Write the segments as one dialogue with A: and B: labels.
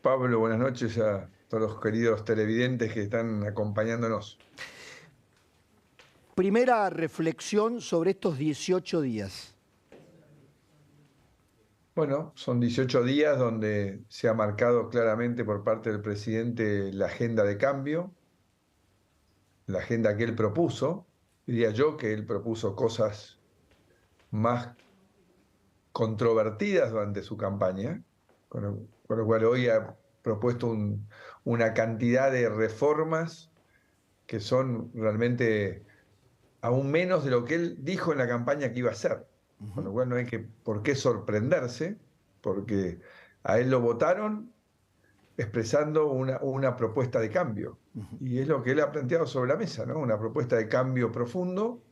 A: Pablo, buenas noches a todos los queridos televidentes que están acompañándonos.
B: Primera reflexión sobre estos 18 días.
A: Bueno, son 18 días donde se ha marcado claramente por parte del presidente la agenda de cambio, la agenda que él propuso. Diría yo que él propuso cosas más controvertidas durante su campaña, con lo cual hoy ha propuesto una cantidad de reformas que son realmente aún menos de lo que él dijo en la campaña que iba a hacer. Con lo cual no hay por qué sorprenderse, porque a él lo votaron expresando una propuesta de cambio. Y es lo que él ha planteado sobre la mesa, ¿no? Una propuesta de cambio profundo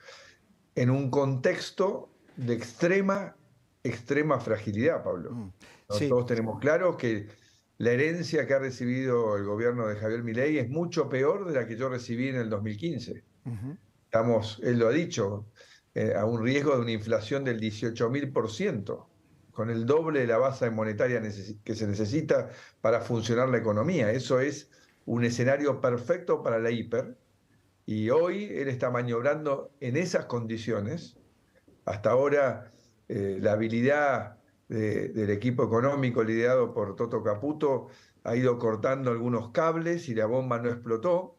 A: en un contexto de extrema fragilidad, Pablo. ¿No?
B: Sí,
A: Todos tenemos claro que la herencia que ha recibido el gobierno de Javier Milei es mucho peor de la que yo recibí en el 2015. Estamos, él lo ha dicho, a un riesgo de una inflación del 18.000%, con el doble de la base monetaria que se necesita para funcionar la economía. Eso es un escenario perfecto para la hiper, y hoy él está maniobrando en esas condiciones. Hasta ahora, la habilidad del equipo económico liderado por Toto Caputo ha ido cortando algunos cables y la bomba no explotó.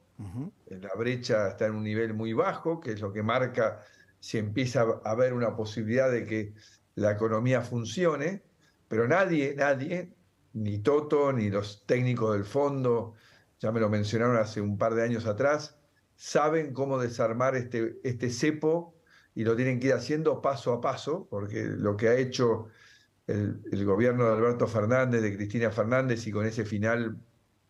A: La brecha está en un nivel muy bajo, que es lo que marca si empieza a haber una posibilidad de que la economía funcione, pero nadie, ni Toto, ni los técnicos del fondo, ya me lo mencionaron hace un par de años atrás, saben cómo desarmar este cepo, y lo tienen que ir haciendo paso a paso, porque lo que ha hecho el gobierno de Alberto Fernández, de Cristina Fernández, y con ese final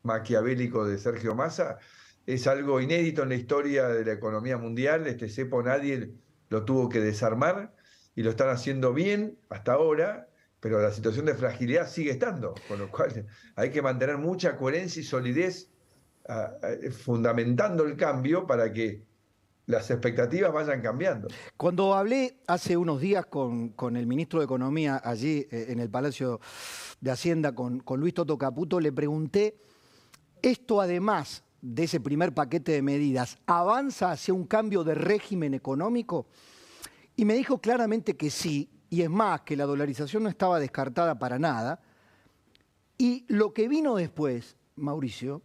A: maquiavélico de Sergio Massa, es algo inédito en la historia de la economía mundial. Este cepo nadie lo tuvo que desarmar y lo están haciendo bien hasta ahora, pero la situación de fragilidad sigue estando, con lo cual hay que mantener mucha coherencia y solidez, fundamentando el cambio para que las expectativas vayan cambiando.
B: cuando hablé hace unos días con el ministro de Economía allí en el Palacio de Hacienda, con Luis Toto Caputo, le pregunté, esto además de ese primer paquete de medidas, ¿avanza hacia un cambio de régimen económico? Y me dijo claramente que sí, y es más, que la dolarización no estaba descartada para nada. Y lo que vino después, Mauricio,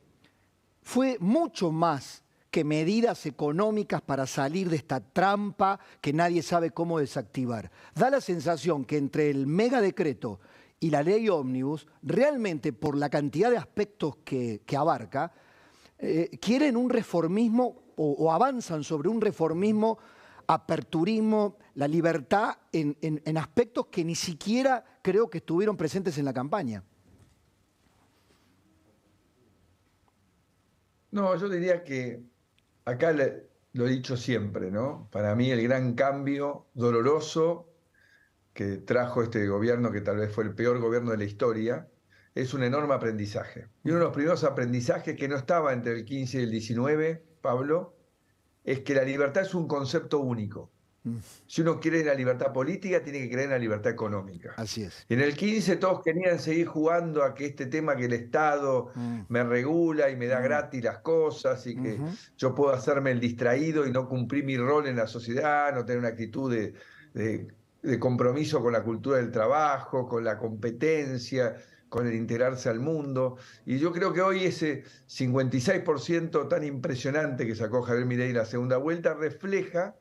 B: fue mucho más que medidas económicas para salir de esta trampa que nadie sabe cómo desactivar. Da la sensación que entre el megadecreto y la ley ómnibus, realmente por la cantidad de aspectos que abarca, quieren un reformismo o avanzan sobre un reformismo, aperturismo, la libertad en aspectos que ni siquiera creo que estuvieron presentes en la campaña.
A: No, yo diría que acá lo he dicho siempre, ¿no? Para mí el gran cambio doloroso que trajo este gobierno, que tal vez fue el peor gobierno de la historia, es un enorme aprendizaje. Y uno de los primeros aprendizajes que no estaba entre el 15 y el 19, Pablo, es que la libertad es un concepto único. Si uno quiere la libertad política, tiene que creer en la libertad económica.
B: Así es.
A: Y en el 15 todos querían seguir jugando a que este tema que el Estado me regula y me da gratis las cosas, y que yo puedo hacerme el distraído y no cumplir mi rol en la sociedad, no tener una actitud de compromiso con la cultura del trabajo, con la competencia, con el integrarse al mundo. Y yo creo que hoy ese 56% tan impresionante que sacó Javier Milei en la segunda vuelta refleja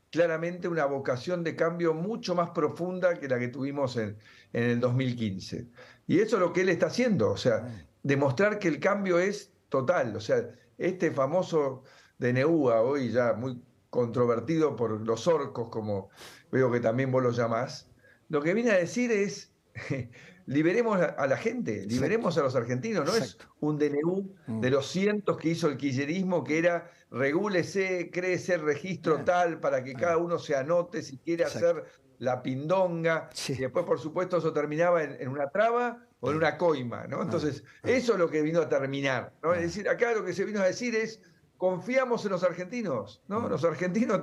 A: claramente una vocación de cambio mucho más profunda que la que tuvimos en el 2015. Y eso es lo que él está haciendo, o sea, demostrar que el cambio es total. O sea, este famoso DNU, hoy ya muy controvertido por los orcos, como veo que también vos lo llamás, lo que viene a decir es: liberemos a la gente, liberemos
B: Exacto.
A: a los argentinos. No es
B: Exacto.
A: un DNU de los cientos que hizo el kirchnerismo, que era regúlese, créese el registro tal para que cada uno se anote si quiere
B: Exacto.
A: hacer la pindonga, y
B: Sí.
A: después, por supuesto, eso terminaba en una traba o en una coima, ¿no? Entonces, eso es lo que vino a terminar, ¿no? Es decir, acá lo que se vino a decir es: confiamos en los argentinos, ¿no? Los argentinos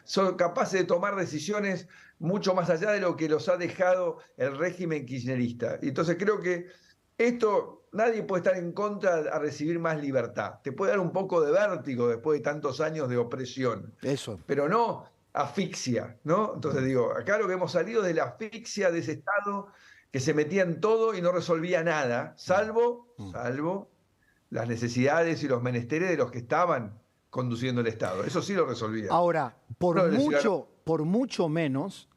A: son capaces de tomar decisiones mucho más allá de lo que los ha dejado el régimen kirchnerista. Y entonces creo que Esto, nadie puede estar en contra a recibir más libertad. Te puede dar un poco de vértigo después de tantos años de opresión,
B: Eso.
A: pero no asfixia, ¿no? Entonces digo, acá lo que hemos salido es de la asfixia de ese Estado que se metía en todo y no resolvía nada, salvo las necesidades y los menesteres de los que estaban conduciendo el Estado. Eso sí lo resolvía.
B: Ahora,
A: No decía, no,
B: por mucho menos,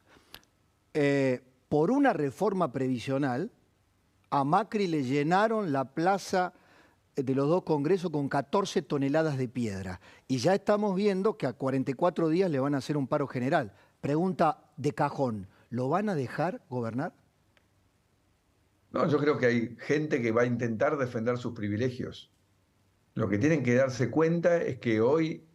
B: por una reforma previsional, a Macri le llenaron la plaza de los dos congresos con 14 toneladas de piedra. Y ya estamos viendo que a 44 días le van a hacer un paro general. Pregunta de cajón, ¿lo van a dejar gobernar?
A: no, yo creo que hay gente que va a intentar defender sus privilegios. Lo que tienen que darse cuenta es que hoy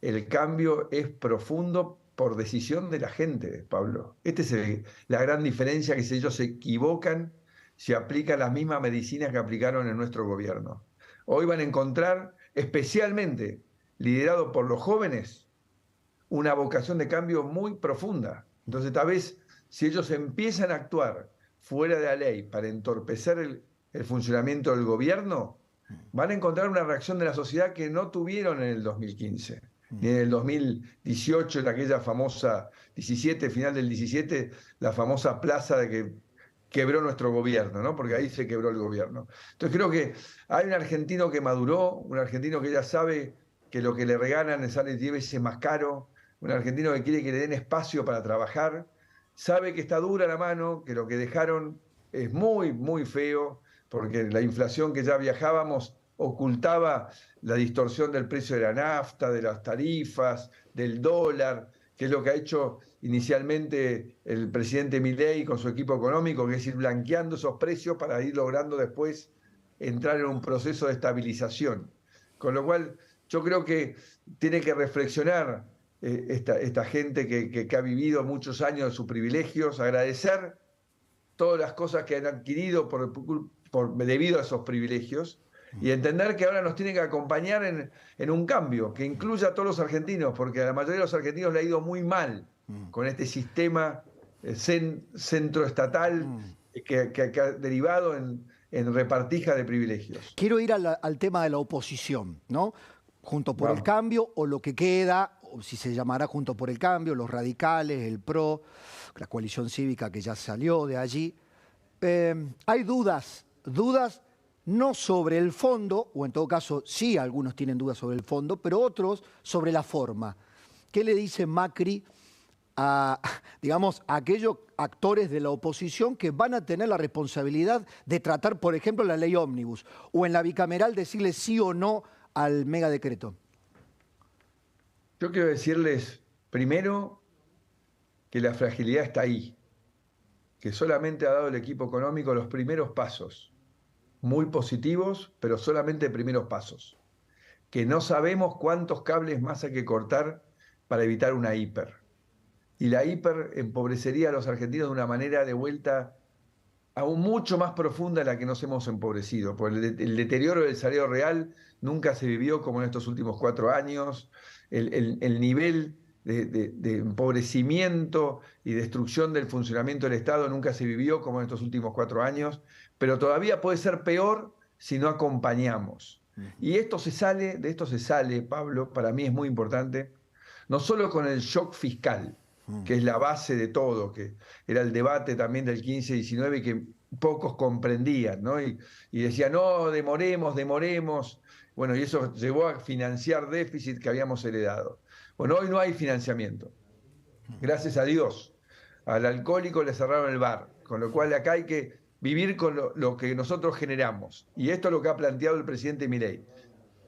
A: el cambio es profundo por decisión de la gente, Pablo. Esta es la gran diferencia, que si ellos se equivocan, si aplican las mismas medicinas que aplicaron en nuestro gobierno. Hoy van a encontrar, especialmente liderado por los jóvenes, una vocación de cambio muy profunda. Entonces, tal vez si ellos empiezan a actuar fuera de la ley para entorpecer el funcionamiento del gobierno, van a encontrar una reacción de la sociedad que no tuvieron en el 2015, ni en el 2018, en aquella famosa 17, final del 17, la famosa plaza de que quebró nuestro gobierno, ¿no? Porque ahí se quebró el gobierno. Entonces creo que hay un argentino que maduró, un argentino que ya sabe que lo que le regalan le sale 10 veces más caro, un argentino que quiere que le den espacio para trabajar, sabe que está dura la mano, que lo que dejaron es muy, muy feo, porque la inflación que ya viajábamos ocultaba la distorsión del precio de la nafta, de las tarifas, del dólar, que es lo que ha hecho inicialmente el presidente Milei con su equipo económico, que es ir blanqueando esos precios para ir logrando después entrar en un proceso de estabilización. Con lo cual, yo creo que tiene que reflexionar esta gente que ha vivido muchos años de sus privilegios, agradecer todas las cosas que han adquirido debido a esos privilegios, y entender que ahora nos tienen que acompañar en un cambio que incluya a todos los argentinos, porque a la mayoría de los argentinos le ha ido muy mal con este sistema centroestatal que ha derivado en repartija de privilegios.
B: Quiero ir al tema de la oposición, ¿no? Junto por el
A: Vamos.
B: Cambio, o lo que queda, o si se llamará Junto por el Cambio, los radicales, el PRO, la coalición cívica que ya salió de allí. Hay dudas no sobre el fondo, o en todo caso sí algunos tienen dudas sobre el fondo, pero otros sobre la forma. ¿Qué le dice Macri a, digamos, a aquellos actores de la oposición que van a tener la responsabilidad de tratar, por ejemplo, la ley ómnibus, o en la bicameral decirle sí o no al megadecreto?
A: Yo quiero decirles, primero, que la fragilidad está ahí, que solamente ha dado el equipo económico los primeros pasos, muy positivos, pero solamente primeros pasos, que no sabemos cuántos cables más hay que cortar para evitar una hiper. Y la hiper empobrecería a los argentinos de una manera de vuelta aún mucho más profunda de la que nos hemos empobrecido, porque el deterioro del salario real nunca se vivió como en estos últimos 4 años, el nivel de empobrecimiento y destrucción del funcionamiento del Estado nunca se vivió como en estos últimos 4 años, pero todavía puede ser peor si no acompañamos. Y de esto se sale, Pablo, para mí es muy importante, no solo con el shock fiscal, que es la base de todo, que era el debate también del 15-19 y que pocos comprendían, ¿no? Y decían, no, demoremos. Bueno, y eso llevó a financiar déficit que habíamos heredado. Bueno, hoy no hay financiamiento. Gracias a Dios. Al alcohólico le cerraron el bar, con lo cual acá hay que vivir con lo que nosotros generamos. Y esto es lo que ha planteado el presidente Milei.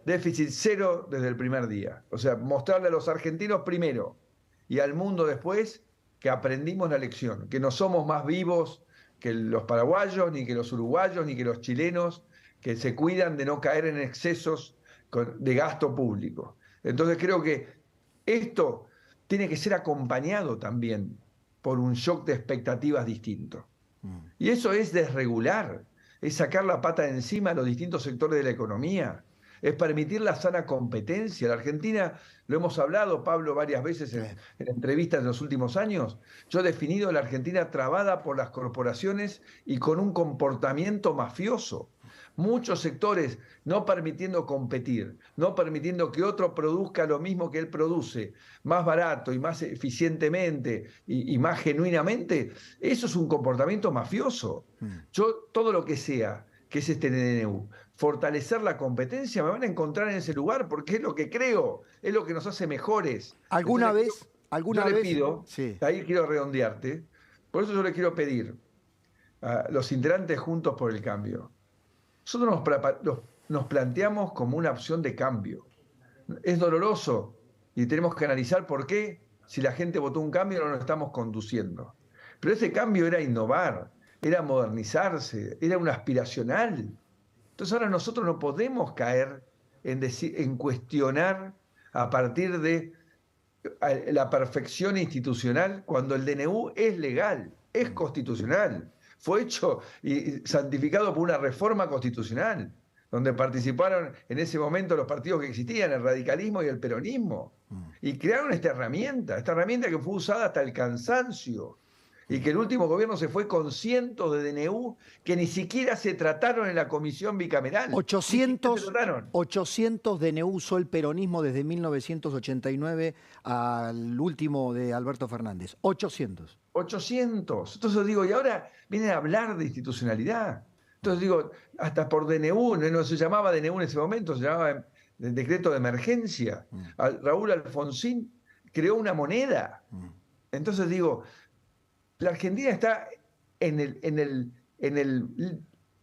A: Déficit cero desde el primer día. O sea, mostrarle a los argentinos primero y al mundo después que aprendimos la lección, que no somos más vivos que los paraguayos, ni que los uruguayos, ni que los chilenos, que se cuidan de no caer en excesos de gasto público. Entonces creo que esto tiene que ser acompañado también por un shock de expectativas distinto. Y eso es desregular, es sacar la pata de encima a los distintos sectores de la economía, es permitir la sana competencia. La Argentina, lo hemos hablado, Pablo, varias veces en entrevistas en los últimos años, yo he definido la Argentina trabada por las corporaciones y con un comportamiento mafioso. Muchos sectores no permitiendo competir, no permitiendo que otro produzca lo mismo que él produce, más barato y más eficientemente y más genuinamente, eso es un comportamiento mafioso. Yo, todo lo que sea, que es este DNU, fortalecer la competencia, me van a encontrar en ese lugar porque es lo que creo, es lo que nos hace mejores.
B: ¿Alguna
A: Entonces,
B: vez,
A: yo le pido,
B: sí,
A: ahí quiero redondearte, por eso yo le quiero pedir a los integrantes Juntos por el Cambio, nosotros nos planteamos como una opción de cambio. Es doloroso y tenemos que analizar por qué, si la gente votó un cambio, no lo estamos conduciendo. Pero ese cambio era innovar, era modernizarse, era un aspiracional. Entonces ahora nosotros no podemos caer en cuestionar a partir de la perfección institucional cuando el DNU es legal, es constitucional. Fue hecho y santificado por una reforma constitucional, donde participaron en ese momento los partidos que existían, el radicalismo y el peronismo, y crearon esta herramienta que fue usada hasta el cansancio, y que el último gobierno se fue con cientos de DNU que ni siquiera se trataron en la comisión bicameral.
B: 800 DNU usó el peronismo desde 1989 al último de Alberto Fernández. 800.
A: 800. Entonces digo, y ahora vienen a hablar de institucionalidad. Entonces digo, hasta por DNU, no se llamaba DNU en ese momento, se llamaba decreto de emergencia. Raúl Alfonsín creó una moneda. Entonces digo, la Argentina está en el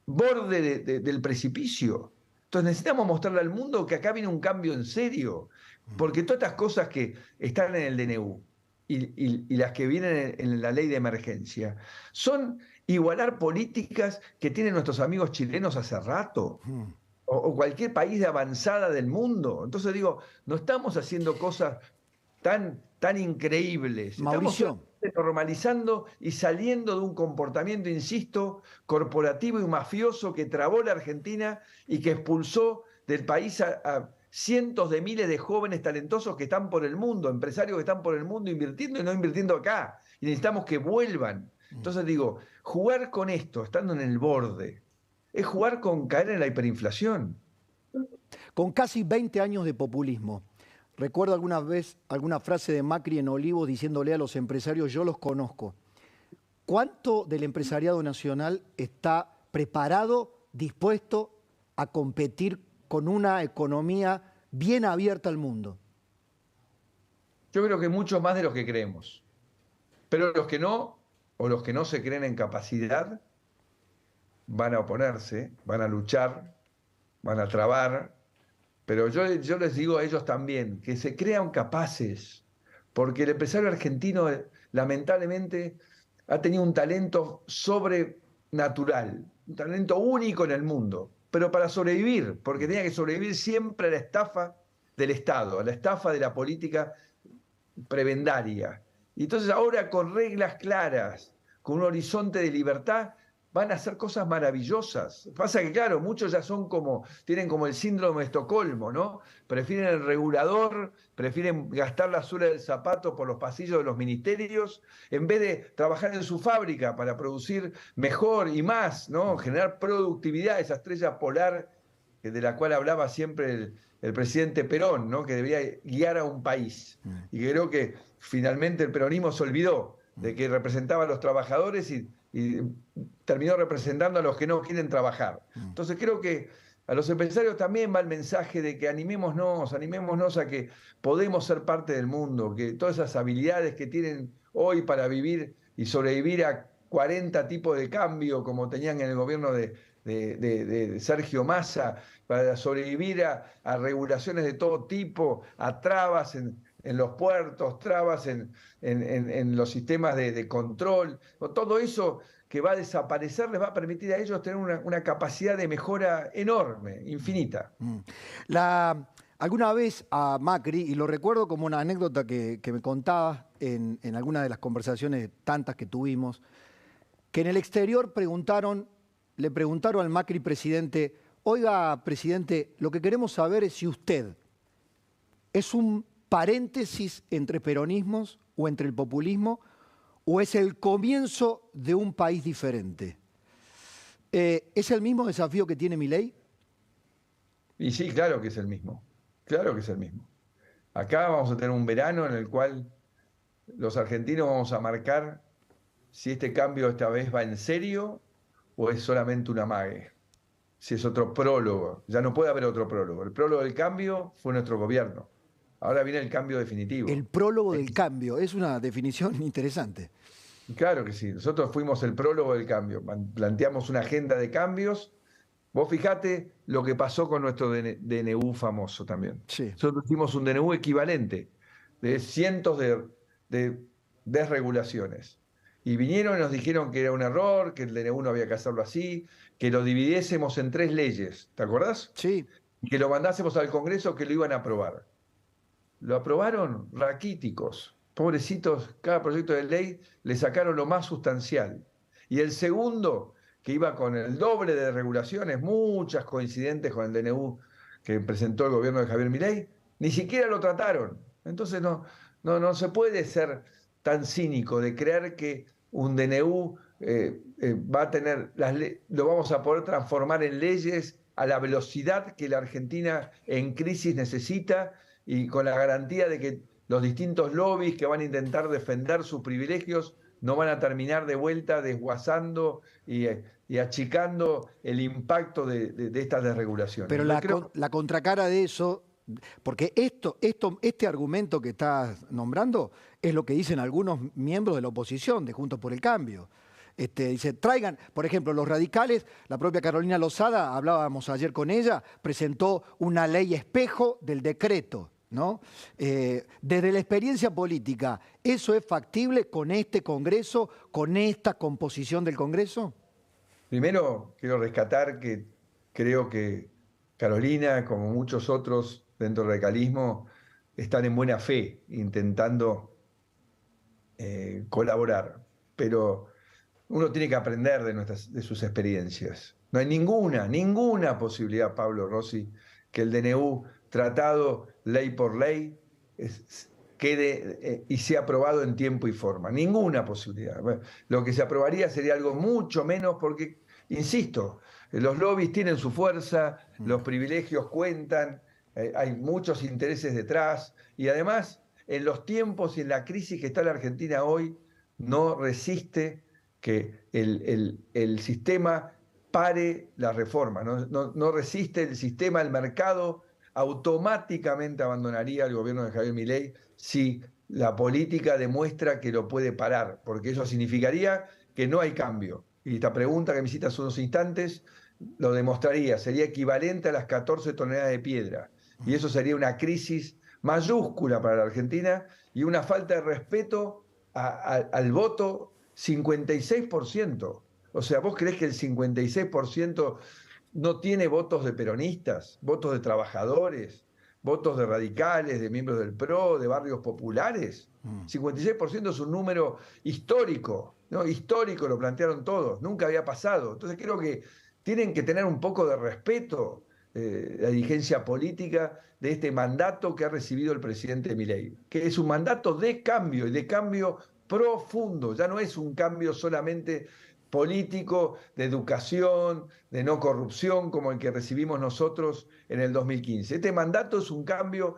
A: borde del precipicio. Entonces necesitamos mostrarle al mundo que acá viene un cambio en serio, porque todas estas cosas que están en el DNU y las que vienen en la ley de emergencia son igualar políticas que tienen nuestros amigos chilenos hace rato, o cualquier país de avanzada del mundo. Entonces digo, no estamos haciendo cosas tan increíbles.
B: Mauricio.
A: Estamos normalizando y saliendo de un comportamiento, insisto, corporativo y mafioso que trabó la Argentina y que expulsó del país a cientos de miles de jóvenes talentosos que están por el mundo, empresarios que están por el mundo invirtiendo y no invirtiendo acá. Y necesitamos que vuelvan. Entonces digo, jugar con esto, estando en el borde, es jugar con caer en la hiperinflación.
B: Con casi 20 años de populismo, recuerdo alguna vez alguna frase de Macri en Olivos diciéndole a los empresarios, yo los conozco. ¿Cuánto del empresariado nacional está preparado, dispuesto a competir con una economía bien abierta al mundo?
A: Yo creo que mucho más de los que creemos. Pero los que no, o los que no se creen en capacidad, van a oponerse, van a luchar, van a trabar. Pero yo les digo a ellos también que se crean capaces, porque el empresario argentino lamentablemente ha tenido un talento sobrenatural, un talento único en el mundo, pero para sobrevivir, porque tenía que sobrevivir siempre a la estafa del Estado, a la estafa de la política prebendaria. Y entonces ahora con reglas claras, con un horizonte de libertad, van a hacer cosas maravillosas. Pasa que, claro, muchos ya tienen como el síndrome de Estocolmo, ¿no? Prefieren el regulador, prefieren gastar la suela del zapato por los pasillos de los ministerios, en vez de trabajar en su fábrica para producir mejor y más, ¿no? Generar productividad, esa estrella polar de la cual hablaba siempre el presidente Perón, ¿no? Que debía guiar a un país. Y creo que finalmente el peronismo se olvidó de que representaba a los trabajadores y terminó representando a los que no quieren trabajar. Entonces creo que a los empresarios también va el mensaje de que animémonos a que podemos ser parte del mundo, que todas esas habilidades que tienen hoy para vivir y sobrevivir a 40 tipos de cambio como tenían en el gobierno de Sergio Massa, para sobrevivir a regulaciones de todo tipo, a trabas en los puertos, trabas en los sistemas de control, todo eso que va a desaparecer les va a permitir a ellos tener una capacidad de mejora enorme, infinita.
B: Alguna vez a Macri, y lo recuerdo como una anécdota que me contaba en alguna de las conversaciones tantas que tuvimos, que en el exterior le preguntaron al Macri presidente, Oiga, presidente, lo que queremos saber es si usted es un paréntesis entre peronismos o entre el populismo, o es el comienzo de un país diferente. ¿Es el mismo desafío que tiene Milei?
A: Y sí, claro que es el mismo. Claro que es el mismo. Acá vamos a tener un verano en el cual los argentinos vamos a marcar si este cambio esta vez va en serio o es solamente un amague. Si es otro prólogo. Ya no puede haber otro prólogo. El prólogo del cambio fue nuestro gobierno. Ahora viene el cambio definitivo.
B: El prólogo del cambio, es una definición interesante.
A: Claro que sí. Nosotros fuimos el prólogo del cambio. Planteamos una agenda de cambios. Vos fijate lo que pasó con nuestro DNU famoso también.
B: Sí.
A: Nosotros hicimos un DNU equivalente de cientos de desregulaciones. Y vinieron y nos dijeron que era un error, que el DNU no había que hacerlo así, que lo dividiésemos en 3 leyes, ¿te acordás?
B: Sí.
A: Y que lo mandásemos al Congreso que lo iban a aprobar. Lo aprobaron raquíticos. Pobrecitos, cada proyecto de ley le sacaron lo más sustancial. Y el segundo, que iba con el doble de regulaciones, muchas coincidentes con el DNU que presentó el gobierno de Javier Milei, ni siquiera lo trataron. Entonces no se puede ser tan cínico de creer que un DNU va a tener, lo vamos a poder transformar en leyes a la velocidad que la Argentina en crisis necesita y con la garantía de que los distintos lobbies que van a intentar defender sus privilegios no van a terminar de vuelta desguazando y achicando el impacto de estas desregulaciones.
B: Pero la contracara de eso, porque este argumento que estás nombrando es lo que dicen algunos miembros de la oposición de Juntos por el Cambio. Dice, traigan, por ejemplo, los radicales, la propia Carolina Lozada, hablábamos ayer con ella, presentó una ley espejo del decreto, ¿no? Desde la experiencia política, ¿eso es factible con este Congreso, con esta composición del Congreso?
A: Primero, quiero rescatar que creo que Carolina, como muchos otros dentro del radicalismo, están en buena fe intentando colaborar, pero uno tiene que aprender de sus experiencias. No hay ninguna posibilidad, Pablo Rossi, que el DNU tratado ley por ley quede y sea aprobado en tiempo y forma. Ninguna posibilidad. Lo que se aprobaría sería algo mucho menos porque, insisto, los lobbies tienen su fuerza, los privilegios cuentan, hay muchos intereses detrás y además en los tiempos y en la crisis que está la Argentina hoy no resiste que el sistema pare la reforma, no resiste el sistema, el mercado automáticamente abandonaría el gobierno de Javier Milei si la política demuestra que lo puede parar, porque eso significaría que no hay cambio. Y esta pregunta que me hiciste hace unos instantes lo demostraría, sería equivalente a las 14 toneladas de piedra. Y eso sería una crisis mayúscula para la Argentina y una falta de respeto al voto 56%. O sea, ¿vos creés que el 56% no tiene votos de peronistas, votos de trabajadores, votos de radicales, de miembros del PRO, de barrios populares? 56% es un número histórico, ¿no? Histórico, lo plantearon todos, nunca había pasado. Entonces creo que tienen que tener un poco de respeto la dirigencia política de este mandato que ha recibido el presidente Milei, que es un mandato de cambio y de cambio profundo, ya no es un cambio solamente político, de educación, de no corrupción, como el que recibimos nosotros en el 2015. Este mandato es un cambio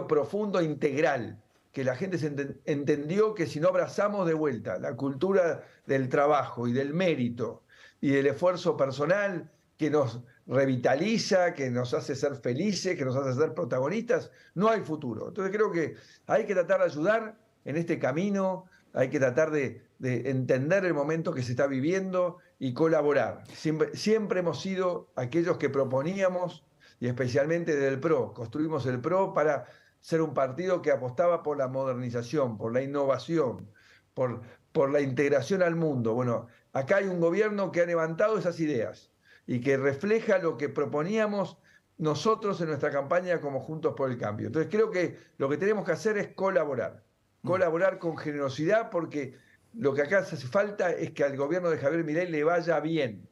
A: profundo, integral, que la gente entendió que si no abrazamos de vuelta la cultura del trabajo y del mérito y del esfuerzo personal que nos revitaliza, que nos hace ser felices, que nos hace ser protagonistas, no hay futuro. Entonces creo que hay que tratar de ayudar en este camino, hay que tratar de entender el momento que se está viviendo y colaborar. Siempre hemos sido aquellos que proponíamos, y especialmente desde el PRO, construimos el PRO para ser un partido que apostaba por la modernización, por la innovación, por la integración al mundo. Bueno, acá hay un gobierno que ha levantado esas ideas y que refleja lo que proponíamos nosotros en nuestra campaña como Juntos por el Cambio. Entonces creo que lo que tenemos que hacer es colaborar con generosidad, porque lo que acá hace falta es que al gobierno de Javier Milei le vaya bien,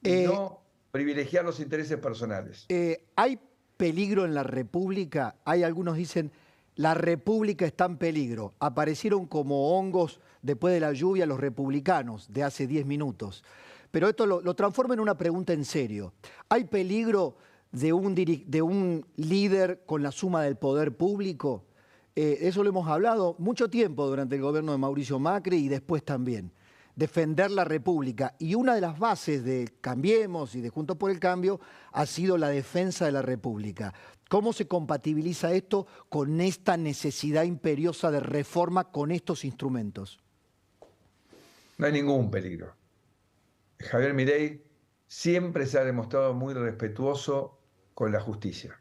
A: no privilegiar los intereses personales.
B: ¿Hay peligro en la República? Hay algunos dicen, la República está en peligro. Aparecieron como hongos después de la lluvia los republicanos de hace 10 minutos. Pero esto lo transforma en una pregunta en serio. ¿Hay peligro de un líder con la suma del poder público? Eso lo hemos hablado mucho tiempo durante el gobierno de Mauricio Macri y después también. Defender la República. Y una de las bases de Cambiemos y de Juntos por el Cambio ha sido la defensa de la República. ¿Cómo se compatibiliza esto con esta necesidad imperiosa de reforma con estos instrumentos?
A: No hay ningún peligro. Javier Milei siempre se ha demostrado muy respetuoso con la justicia.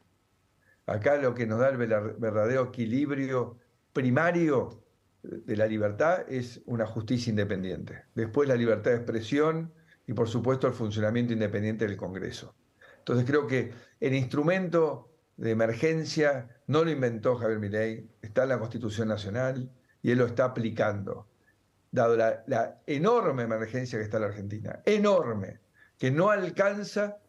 A: Acá lo que nos da el verdadero equilibrio primario de la libertad es una justicia independiente. Después la libertad de expresión y por supuesto el funcionamiento independiente del Congreso. Entonces creo que el instrumento de emergencia no lo inventó Javier Milei, está en la Constitución Nacional y él lo está aplicando, dado la enorme emergencia que está en la Argentina, enorme, que no alcanza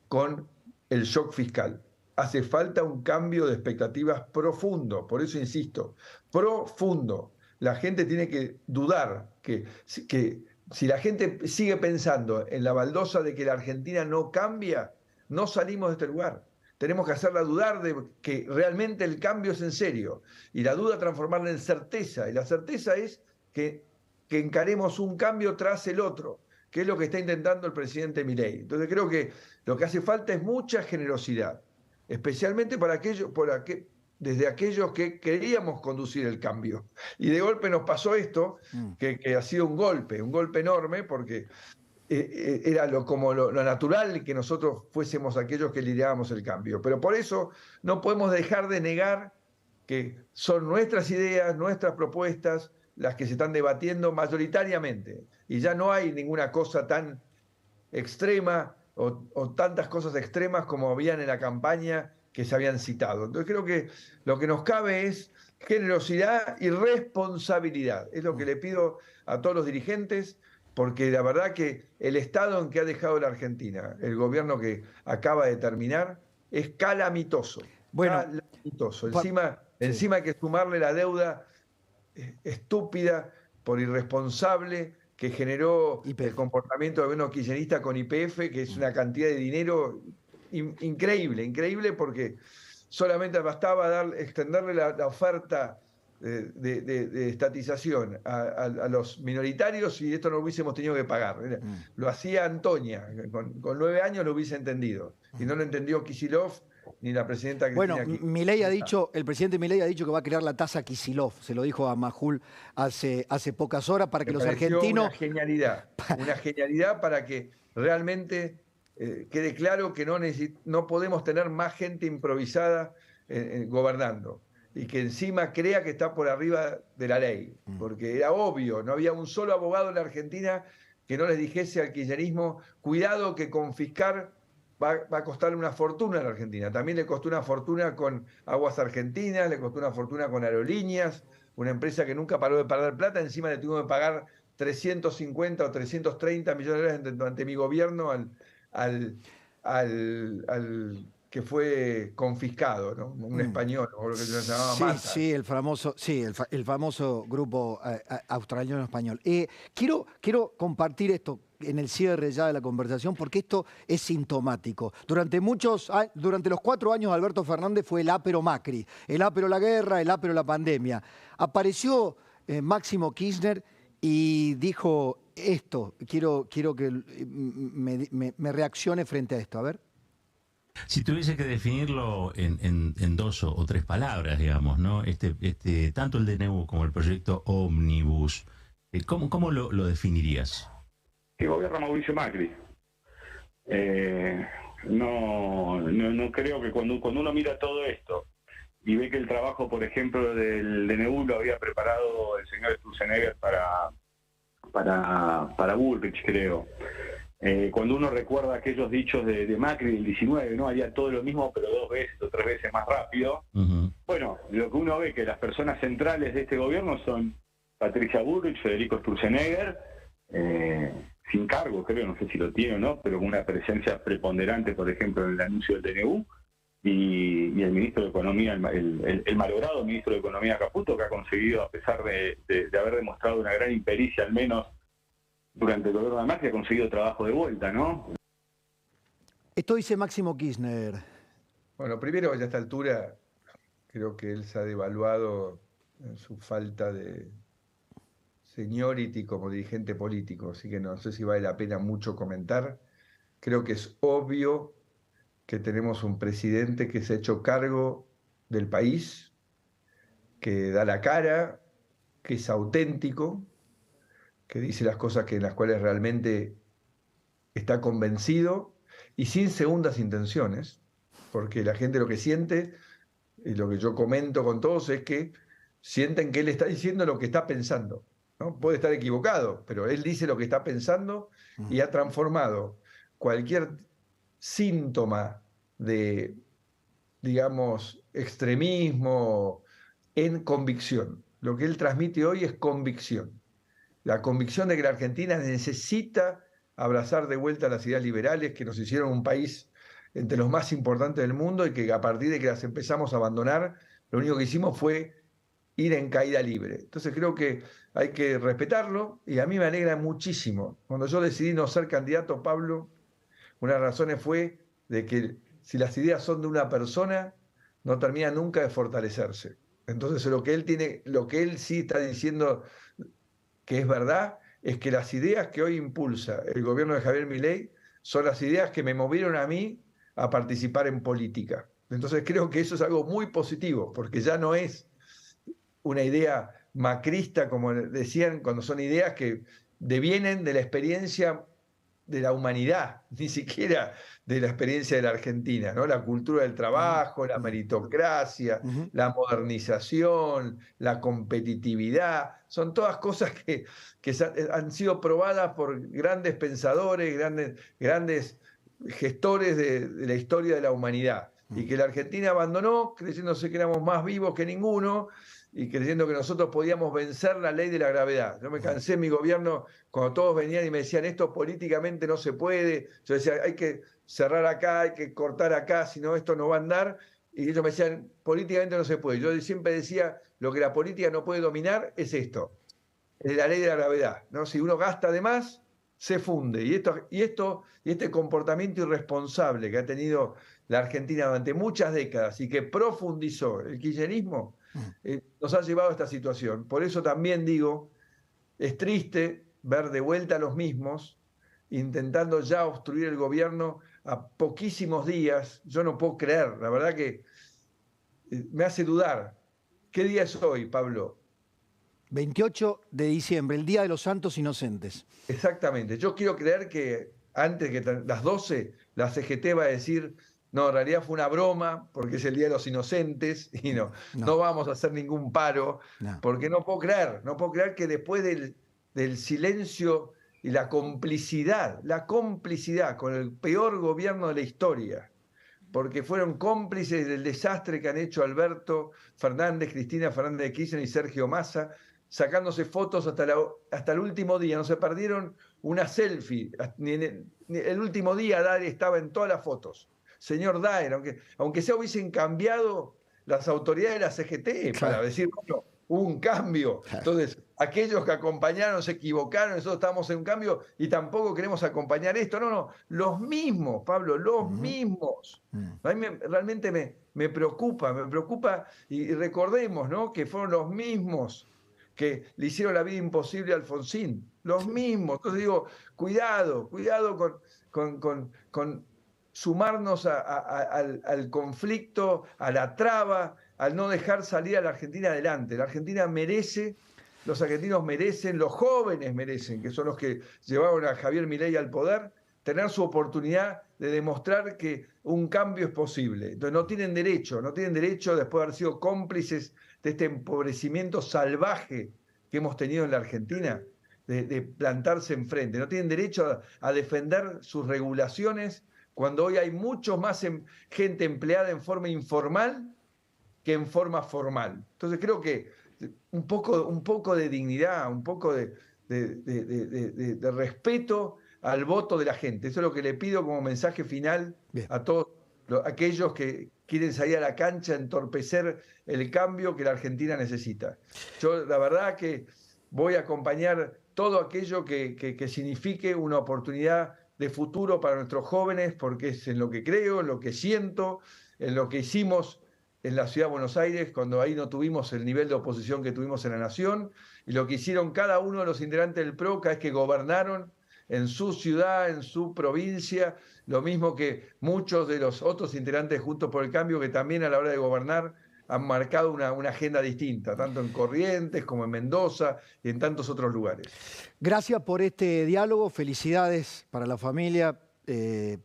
A: con el shock fiscal. Hace falta un cambio de expectativas profundo, por eso insisto, profundo. La gente tiene que dudar que si la gente sigue pensando en la baldosa de que la Argentina no cambia, no salimos de este lugar. Tenemos que hacerla dudar de que realmente el cambio es en serio y la duda transformarla en certeza. Y la certeza es que encaremos un cambio tras el otro, que es lo que está intentando el presidente Milei. Entonces creo que lo que hace falta es mucha generosidad, especialmente desde aquellos que queríamos conducir el cambio. Y de golpe nos pasó esto, que ha sido un golpe enorme, porque era lo natural que nosotros fuésemos aquellos que liderábamos el cambio. Pero por eso no podemos dejar de negar que son nuestras ideas, nuestras propuestas, las que se están debatiendo mayoritariamente. Y ya no hay ninguna cosa tan extrema o tantas cosas extremas como habían en la campaña que se habían citado. Entonces creo que lo que nos cabe es generosidad y responsabilidad. Es lo que le pido a todos los dirigentes, porque la verdad que el estado en que ha dejado la Argentina, el gobierno que acaba de terminar, es calamitoso.
B: Bueno,
A: calamitoso. Encima hay que sumarle la deuda estúpida por irresponsable que generó el comportamiento del gobierno kirchnerista con YPF, que es una cantidad de dinero increíble, porque solamente bastaba extenderle la oferta de estatización a los minoritarios y esto no lo hubiésemos tenido que pagar. Lo hacía Antonia, con 9 años lo hubiese entendido, y no lo entendió Kicillof ni la presidenta Cristina
B: Bueno,
A: Kirchner.
B: el presidente Milei ha dicho que va a crear la tasa Kicillof, se lo dijo a Majul hace pocas horas para que los argentinos...
A: Una genialidad para que realmente quede claro que no podemos tener más gente improvisada gobernando y que encima crea que está por arriba de la ley, porque era obvio, no había un solo abogado en la Argentina que no les dijese al kirchnerismo, cuidado que confiscar va a costarle una fortuna a la Argentina. También le costó una fortuna con Aguas Argentinas, le costó una fortuna con Aerolíneas, una empresa que nunca paró de perder plata, encima le tuvimos que pagar 350 o 330 millones de dólares durante mi gobierno al que fue confiscado, ¿no? Un español, o lo que se llamaba Mata.
B: Sí, el famoso grupo australiano español. Quiero compartir esto en el cierre ya de la conversación, porque esto es sintomático. Durante los 4 años Alberto Fernández fue el ápero Macri, el ápero la guerra, el ápero la pandemia. Apareció Máximo Kirchner y dijo esto. Quiero que me reaccione frente a esto. A ver.
C: Si tuviese que definirlo en 2 o 3 palabras, digamos, ¿no? Tanto el DNU como el proyecto Ómnibus, ¿cómo lo definirías?
D: Que gobierna Mauricio Macri. No creo que cuando uno mira todo esto y ve que el trabajo, por ejemplo, del DNU lo había preparado el señor Sturzenegger para Bullrich, creo. Cuando uno recuerda aquellos dichos de Macri del 19, ¿no? Haría todo lo mismo, pero 2 veces o 3 veces más rápido. Bueno, lo que uno ve que las personas centrales de este gobierno son Patricia Bullrich, Federico Sturzenegger, sin cargo, creo, no sé si lo tiene o no, pero con una presencia preponderante, por ejemplo, en el anuncio del DNU, y el ministro de Economía, el malogrado ministro de Economía Caputo, que ha conseguido, a pesar de haber demostrado una gran impericia, al menos durante el gobierno de Macri, ha conseguido trabajo de vuelta, ¿no?
B: Esto dice Máximo Kirchner.
A: Bueno, primero, ya a esta altura, creo que él se ha devaluado en su falta de seniority como dirigente político, así que no sé si vale la pena mucho comentar. Creo que es obvio que tenemos un presidente que se ha hecho cargo del país, que da la cara, que es auténtico, que dice las cosas en las cuales realmente está convencido y sin segundas intenciones, porque la gente lo que siente, y lo que yo comento con todos, es que sienten que él está diciendo lo que está pensando, ¿no? Puede estar equivocado, pero él dice lo que está pensando y ha transformado cualquier síntoma de, digamos, extremismo en convicción. Lo que él transmite hoy es convicción. La convicción de que la Argentina necesita abrazar de vuelta las ideas liberales que nos hicieron un país entre los más importantes del mundo y que a partir de que las empezamos a abandonar, lo único que hicimos fue ir en caída libre. Entonces creo que hay que respetarlo y a mí me alegra muchísimo. Cuando yo decidí no ser candidato, Pablo, una de las razones fue de que si las ideas son de una persona, no termina nunca de fortalecerse. Entonces lo que él sí está diciendo que es verdad, es que las ideas que hoy impulsa el gobierno de Javier Milei son las ideas que me movieron a mí a participar en política. Entonces creo que eso es algo muy positivo, porque ya no es una idea macrista, como decían, cuando son ideas que devienen de la experiencia de la humanidad, ni siquiera de la experiencia de la Argentina, ¿no? La cultura del trabajo, la meritocracia, la modernización, la competitividad, son todas cosas que han sido probadas por grandes pensadores, grandes gestores de la historia de la humanidad, y que la Argentina abandonó creyéndose que éramos más vivos que ninguno, y creyendo que nosotros podíamos vencer la ley de la gravedad. Yo me cansé en mi gobierno cuando todos venían y me decían, esto políticamente no se puede. Yo decía, hay que cerrar acá, hay que cortar acá, si no esto no va a andar. Y ellos me decían, políticamente no se puede. Yo siempre decía, lo que la política no puede dominar es esto, es la ley de la gravedad, ¿no? Si uno gasta de más, se funde. Y este comportamiento irresponsable que ha tenido la Argentina durante muchas décadas y que profundizó el kirchnerismo, nos ha llevado a esta situación. Por eso también digo, es triste ver de vuelta a los mismos intentando ya obstruir el gobierno a poquísimos días. Yo no puedo creer, la verdad que me hace dudar. ¿Qué día es hoy, Pablo?
B: 28 de diciembre, el Día de los Santos Inocentes.
A: Exactamente. Yo quiero creer que antes que las 12, la CGT va a decir, no, en realidad fue una broma, porque es el Día de los Inocentes, y no vamos a hacer ningún paro, porque no puedo creer que después del silencio y la complicidad con el peor gobierno de la historia, porque fueron cómplices del desastre que han hecho Alberto Fernández, Cristina Fernández de Kirchner y Sergio Massa, sacándose fotos hasta el último día. No se perdieron una selfie. Ni el último día Daer estaba en todas las fotos. Señor Daer, aunque se hubiesen cambiado las autoridades de la CGT, claro, para decir, bueno, hubo un cambio. Claro. Entonces, aquellos que acompañaron se equivocaron, nosotros estamos en un cambio y tampoco queremos acompañar esto. No, los mismos, Pablo, los mismos. A mí realmente me preocupa y recordemos, ¿no?, que fueron los mismos que le hicieron la vida imposible a Alfonsín, los mismos. Entonces digo, cuidado con sumarnos al conflicto, a la traba, al no dejar salir a la Argentina adelante. La Argentina merece, los argentinos merecen, los jóvenes merecen, que son los que llevaron a Javier Milei al poder, tener su oportunidad de demostrar que un cambio es posible. Entonces no tienen derecho, después de haber sido cómplices de este empobrecimiento salvaje que hemos tenido en la Argentina, de plantarse enfrente. No tienen derecho a defender sus regulaciones cuando hoy hay mucho más gente empleada en forma informal que en forma formal. Entonces creo que un poco de dignidad, un poco de de respeto al voto de la gente. Eso es lo que le pido como mensaje final a todos aquellos que quieren salir a la cancha a entorpecer el cambio que la Argentina necesita. Yo la verdad que voy a acompañar todo aquello que signifique una oportunidad de futuro para nuestros jóvenes, porque es en lo que creo, en lo que siento, en lo que hicimos en la Ciudad de Buenos Aires, cuando ahí no tuvimos el nivel de oposición que tuvimos en la Nación, y lo que hicieron cada uno de los integrantes del PRO cada vez que gobernaron en su ciudad, en su provincia, lo mismo que muchos de los otros integrantes de Juntos por el Cambio, que también a la hora de gobernar han marcado una agenda distinta, tanto en Corrientes como en Mendoza y en tantos otros lugares.
B: Gracias por este diálogo, felicidades para la familia,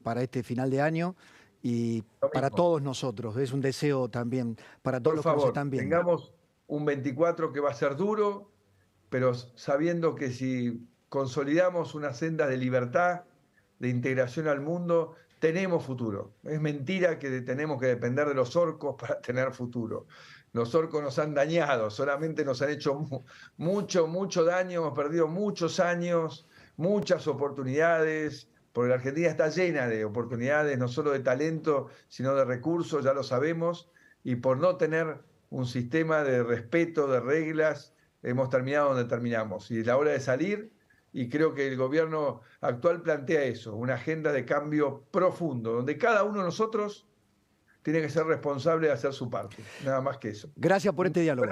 B: para este final de año y para todos nosotros. Es un deseo también para todos los que nos están viendo.
A: Tengamos un 24 que va a ser duro, pero sabiendo que si consolidamos una senda de libertad, de integración al mundo, tenemos futuro. Es mentira que tenemos que depender de los orcos para tener futuro. Los orcos nos han dañado, solamente nos han hecho mucho daño, hemos perdido muchos años, muchas oportunidades, porque la Argentina está llena de oportunidades, no solo de talento, sino de recursos, ya lo sabemos, y por no tener un sistema de respeto, de reglas, hemos terminado donde terminamos. Y es la hora de salir, y creo que el gobierno actual plantea eso, una agenda de cambio profundo, donde cada uno de nosotros tiene que ser responsable de hacer su parte, nada más que eso.
B: Gracias por este diálogo.